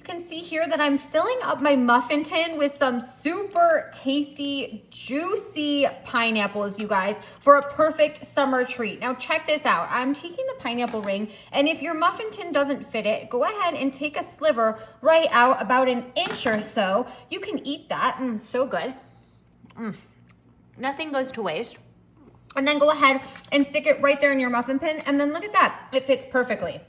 can see here that I'm filling up my muffin tin with some super tasty, juicy pineapples, you guys, for a perfect summer treat. Now check this out. I'm taking the pineapple ring, and if your muffin tin doesn't fit it, go ahead and take a sliver right out about an inch or so. You can eat that. So good. Nothing goes to waste. And then go ahead and stick it right there in your muffin tin, and then look at that. It fits perfectly.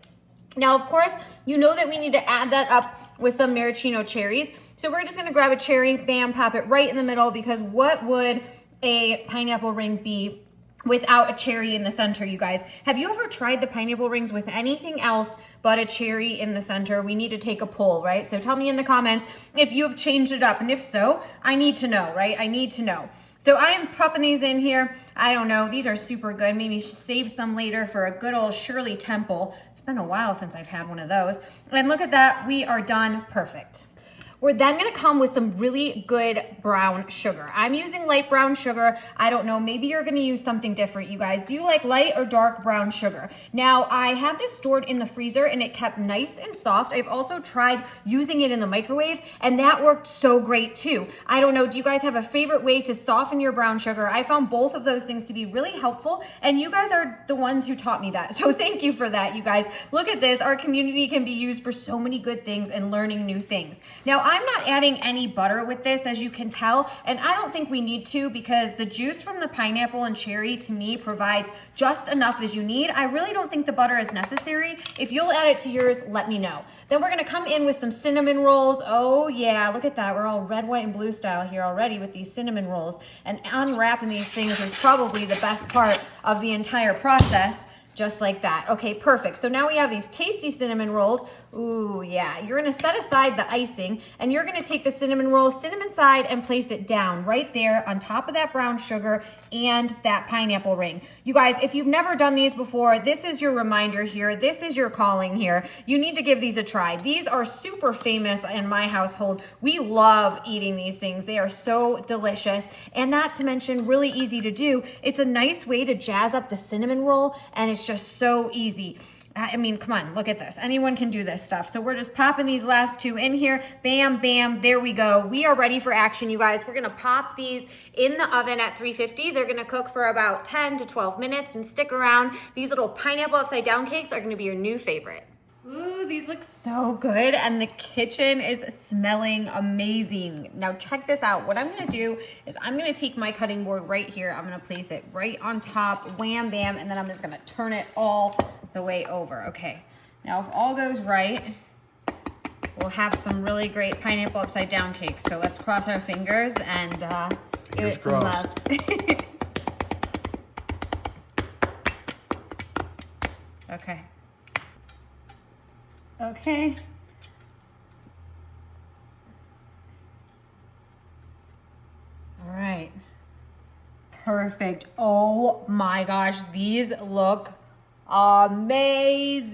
Now, of course, you know that we need to add that up with some maraschino cherries. So we're just gonna grab a cherry, bam, pop it right in the middle, because what would a pineapple ring be without a cherry in the center, you guys? Have you ever tried the pineapple rings with anything else but a cherry in the center? We need to take a poll, right? So tell me in the comments if you've changed it up, and if so, I need to know, right? I need to know. So I am popping these in here. I don't know, these are super good. Maybe save some later for a good old Shirley Temple. It's been a while since I've had one of those. And look at that, we are done perfect. We're then gonna come with some really good brown sugar. I'm using light brown sugar. I don't know, maybe you're gonna use something different, you guys. Do you like light or dark brown sugar? Now, I have this stored in the freezer and it kept nice and soft. I've also tried using it in the microwave and that worked so great too. I don't know, do you guys have a favorite way to soften your brown sugar? I found both of those things to be really helpful, and you guys are the ones who taught me that. So thank you for that, you guys. Look at this, our community can be used for so many good things and learning new things. Now, I'm not adding any butter with this, as you can tell, and I don't think we need to, because the juice from the pineapple and cherry to me provides just enough as you need. I really don't think the butter is necessary. If you'll add it to yours, let me know. Then we're gonna come in with some cinnamon rolls. Oh yeah, look at that. We're all red, white, and blue style here already with these cinnamon rolls. And unwrapping these things is probably the best part of the entire process. Just like that. Okay, perfect. So now we have these tasty cinnamon rolls. Ooh, yeah. You're gonna set aside the icing, and you're gonna take the cinnamon roll, cinnamon side, and place it down right there on top of that brown sugar and that pineapple ring. You guys, if you've never done these before, this is your reminder here. This is your calling here. You need to give these a try. These are super famous in my household. We love eating these things. They are so delicious, and not to mention really easy to do. It's a nice way to jazz up the cinnamon roll, and it's just so easy. I mean, come on, look at this. Anyone can do this stuff. So we're just popping these last two in here. Bam, bam, there we go. We are ready for action, you guys. We're gonna pop these in the oven at 350. They're gonna cook for about 10 to 12 minutes, and stick around. These little pineapple upside down cakes are gonna be your new favorite. Ooh, these look so good, and the kitchen is smelling amazing. Now check this out. What I'm gonna do is I'm gonna take my cutting board right here. I'm gonna place it right on top, wham, bam, and then I'm just gonna turn it all the way over. Okay, now if all goes right, we'll have some really great pineapple upside down cakes. So let's cross our fingers and give it some love. Okay. Okay. All right. Perfect. Oh my gosh, these look amazing.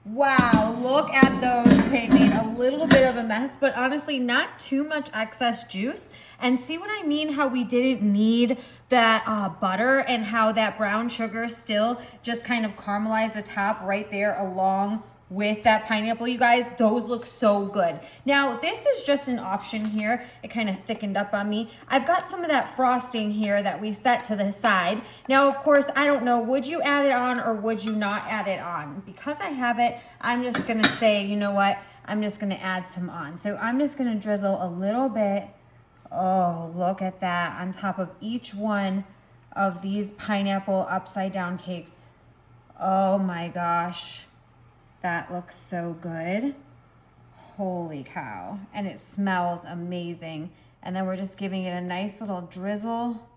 Wow, look at those. Okay, made a little bit of a mess, but honestly, not too much excess juice. And see what I mean? How we didn't need that butter, and how that brown sugar still just kind of caramelized the top right there along with that pineapple, you guys. Those look so good. Now, this is just an option here. It kind of thickened up on me. I've got some of that frosting here that we set to the side. Now, of course, I don't know, would you add it on or would you not add it on? Because I have it, I'm just gonna say, you know what? I'm just gonna add some on. So I'm just gonna drizzle a little bit. Oh, look at that on top of each one of these pineapple upside down cakes. Oh my gosh. That looks so good. Holy cow. And it smells amazing. And then we're just giving it a nice little drizzle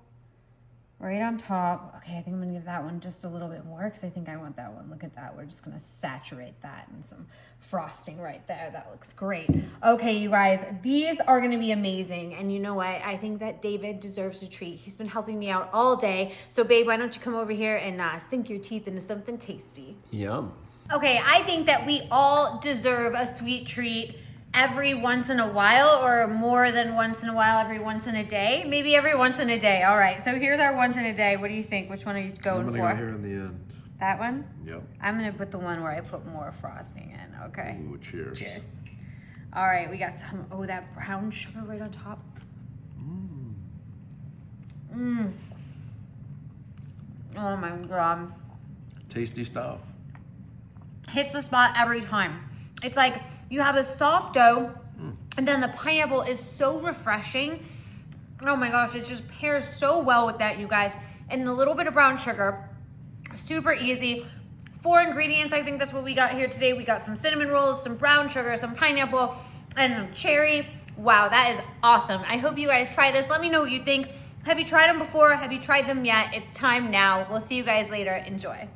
right on top. Okay, I think I'm gonna give that one just a little bit more, because I think I want that one. Look at that. We're just gonna saturate that in some frosting right there. That looks great. Okay, you guys, these are gonna be amazing. And you know what? I think that David deserves a treat. He's been helping me out all day. So babe, why don't you come over here and sink your teeth into something tasty? Yum. Okay, I think that we all deserve a sweet treat every once in a while, or more than once in a while, every once in a day. Maybe every once in a day. All right, so here's our once in a day. What do you think? Which one are you going for? I'm gonna go here in the end. That one? Yep. I'm gonna put the one where I put more frosting in, okay? Ooh, cheers. Cheers. All right, we got some, oh, that brown sugar right on top. Oh my God. Tasty stuff. Hits the spot every time. It's like you have a soft dough and then the pineapple is so refreshing. Oh my gosh, it just pairs so well with that, you guys. And the little bit of brown sugar, super easy. 4 ingredients, I think that's what we got here today. We got some cinnamon rolls, some brown sugar, some pineapple, and some cherry. Wow, that is awesome. I hope you guys try this. Let me know what you think. Have you tried them before? Have you tried them yet? It's time now. We'll see you guys later. Enjoy.